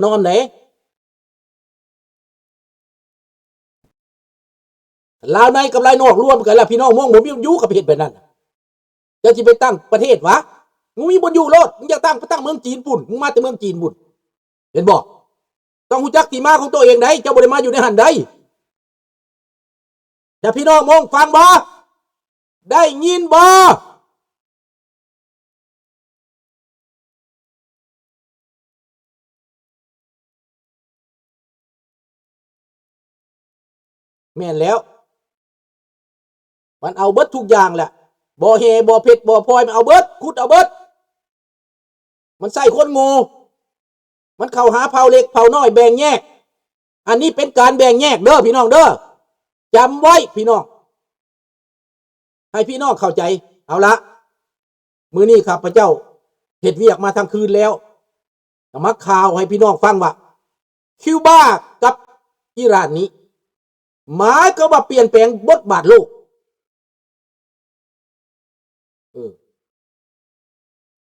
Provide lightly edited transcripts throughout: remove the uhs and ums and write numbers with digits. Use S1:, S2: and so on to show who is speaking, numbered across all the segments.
S1: นอนไหนลาวในกับลาวนอกรวมกันแล้วพี่น้องม่วงผมยุ่กับประเทศแบบนั้นจะไปตั้งประเทศวะมึงมีบนอยู่โลดมึงอยากตั้งเมืองจีนปุ่นมึงมาแต่เมืองจีนปุ่นเห็นบอกต้องหูจักที่มาของตัวเองได้เจ้าบริมาอยู่ในหันได้แต่พี่น้องมองฟังบ่ได้ยินบ่แม่นแล้วมันเอาเบิดทุกอย่างแหละบ่อเฮบ่อเพชรบ่อพลอยมันเอาเบิดขุดเอาเบิดมันใส่คนงูมันเข้าหาเผาเล็กเผาน้อยแบ่งแยกอันนี้เป็นการแบ่งแยกเด้อพี่น้องเด้อจำไว้พี่น้องให้พี่น้องเข้าใจเอาละมื้อนี้ครับพระเจ้าเฮ็ดเวียกมาทั้งคืนแล้วมาข่าวให้พี่น้องฟังว่าคิวบากับอิหร่านนี้หมายก็ว่าเปลี่ยนแปลงบทบาทโลก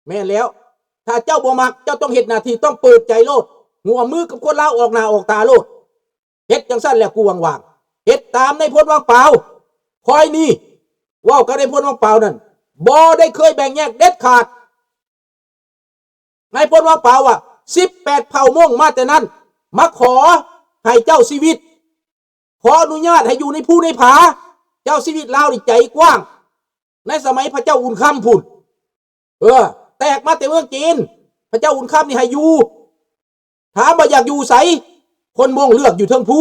S1: แม่แล้วถ้าเจ้าบ่มักเจ้าต้องเฮ็ดหน้าที่ต้องเปิดใจโลดหัวมือกับคนลาวออกหน้าออกตาโลดเฮ็ดจังซั่นแหละกูว่างๆเฮ็ดตามในพลว่างเปล่าคอยนี่ว้าวกับในพลว่างเปล่านั่นบ่ได้เคยแบ่งแยกเด็ดขาดในพลว่างเปล่าว่า18เผ่าม่วงมาแต่นั้นมาขอให้เจ้าชีวิตขออนุญาตให้อยู่ในภูในผาเจ้าชีวิตลาวนี่ใจกว้างในสมัยพระเจ้าอุ่นค่ำพุ่นแตกมาแต่เมืองจีนพระเจ้าอุ่นค่ำนี่ให้อยู่ถามว่าอยากอยู่ไสคนม่วงเลือกอยู่เทิงภู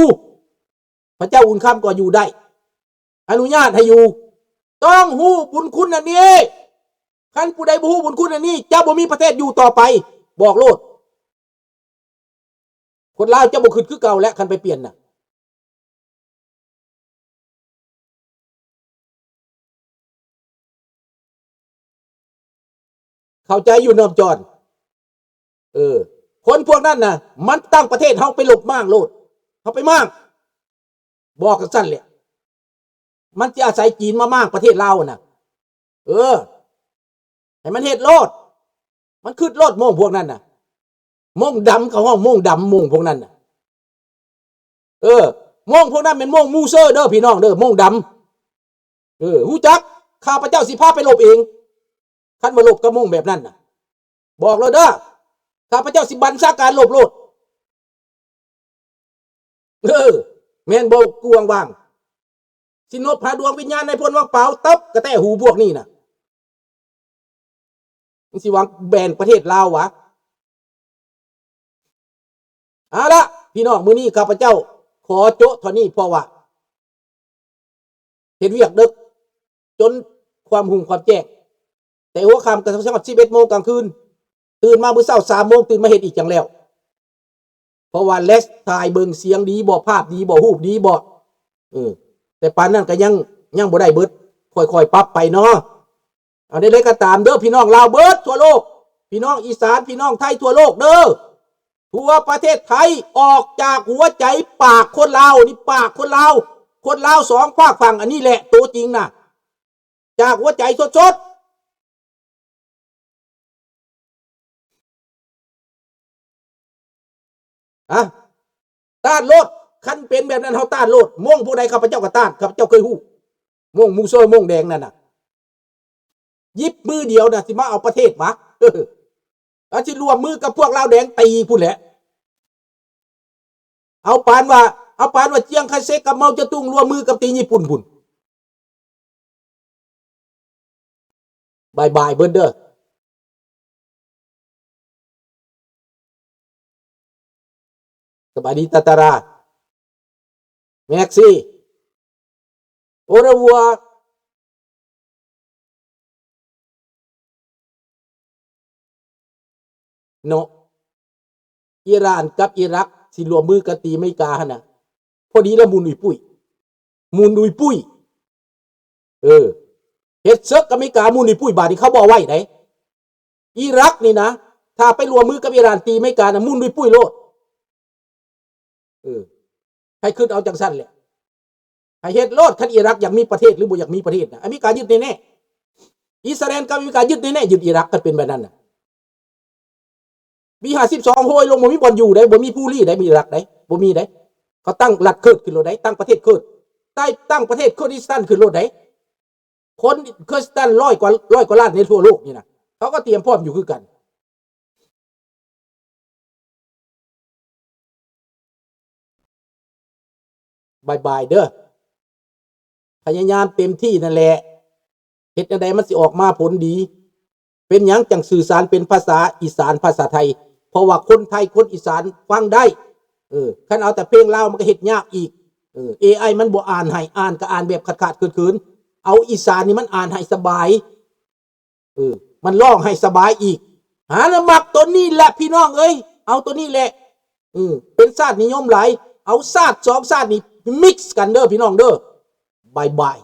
S1: พระเจ้าอุ่นค่ำก็อยู่ได้อนุญาตให้อยู่ต้องฮู้บุญคุณอันนี้คันผู้ใดบ่ฮู้บุญคุณอันนี้เจ้าบ่มีประเทศอยู่ต่อไปบอกโลดคนลาวเจ้าบ่ขึ้นคือเก่าแล้วคันไปเปลี่ยนน่ะเข้าใจอยู่น้อมจอนคนพวกนั้นน่ะมันตั้งประเทศเฮาไปหลบมั่งโลดเฮาไปมั่งบอกกันสั้นเลยมันจะอาศัยจีนมามั่งประเทศลาวน่ะให้มันเฮ็ดโลดมันขึ้นโลดโมงพวกนั้นน่ะโมงดำเขาห้องโมงดำโมงพวกนั้นน่ะโมงพวกนั้นเป็นโมงมูเซอร์เด้อพี่น้องเด้อโมงดำฮู้จักข้าพเจ้าสิพาไปหลบเองคันมาหลบกับโมงแบบนั้นน่ะบอกเลยเด้อข้าพเจ้าสิบัญชาการหลบโลดแม่นบ่กวงว่างสินบหาดวงวิญญาณในพลว่างเปล่าตับกระแตหูพวกนี้น่ะมันสิหวังแบนประเทศลาววะเอาละพี่น้องมื้อนี้ข้าพเจ้าขอโจ๊ะเท่านี้เพราะว่าเฮ็ดเวียกดึกจนความหุ่งความแจ้งแต่หัวค่ำก็สัก11 โมงกลางคืนตื่นมามื้อเช้า3 โมงตื่นมาเฮ็ดอีกจังแล้วเพราะว่าเลสถ่ายเบิ่งเสียงดีบ่ภาพดีบ่รูปดีบ่แต่ปานนั้นก็ยังบ่ได้เบิดค่อยๆปรับไปเนาะเอาได้ก็ตามเด้อพี่น้องลาวเบิดทั่วโลกพี่น้องอีสานพี่น้องไทยทั่วโลกเด้อทั่วประเทศไทยออกจากหัวใจปากคนลาวนี่ปากคนลาวสองฝากฝั่งอันนี้แหละตัวจริงน่ะจากหัวใจสดต้านโลดคันเป็นแบบนั้นเฮาต้านโลดม่วงผู้ใดข้าพเจ้าก็ต้านข้าพเจ้าเคยฮู้ม่วงมูโซ่ม่วงแดงนั่นน่ะยิบมือเดียวน่ะสิมาเอาประเทศวะอาสิรวมมือกับพวกลาวแดงตีพุ่นแหละเอาปานว่าเจียงไคเซกกับเมาจะตุ้งรวมมือกับตีญี่ปุ่นพุ่นบายเบิร์ดเด้อสบายดีตาตาราแม็กซี่โอเรวัวโนอิหร่านกับอิรักสิรวมมือกันตีไม่กานะพอดีแล้วมูลอุยปุ้ยเฮ็ดเซกกับไม่กามูลอุยปุ้ยบาดนี่เขาบอกไว้ไหนอิรักนี่นะถ้าไปรวมมือกับอิหร่านตีไม่กานะมูลอุยปุ้ยโลดให้ขึ้นเอาจังสั้นแหละให้เฮ็ดโลดคันอิรักอยากมีประเทศหรือบ่อยากมีประเทศนะอเมริกายึดแน่อิสราเอลกับอเมริกายึดแน่ยึดอิรักกันเป็นแบบนั้นน่ะ ปี52โหยลงบ่มีบ่อนอยู่ได้บ่มีผู้ลี้ได้มีหลักได้บ่มีได้เขาตั้งหลักเคิร์ดขึ้นโลดได้ตั้งประเทศเคิร์ดใต้ตั้งประเทศเคิร์ดิสตันขึ้นโลดได้คนเคิร์ดิสตัน100 กว่าล้านในทั่วโลกนี่นะเขาก็เตรียมพร้อมอยู่คือกันบายเด้อพยายามเต็มที่นั่นแหละเฮ็ดจังไดมันสิออกมาผลดีเป็นหยังจังสื่อสารเป็นภาษาอีสานภาษาไทยเพราะว่าคนไทยคนอีสานฟังได้คันเอาแต่เพลงลาวมันก็เฮ็ดยากอีกAI มันบ่อ่านให้อ่านก็อ่านแบบขาดๆคืนๆเอาอีสานนี่มันอ่านให้สบายมันร้องให้สบายอีกหาแล้วมักตัวนี้แหละพี่น้องเอ้ยเอาตัวนี้แหละเป็นชาตินิยมหลายเอาชาติ2ชาตินี่มิกซ์กันเด้อพี่น้องเด้อบาย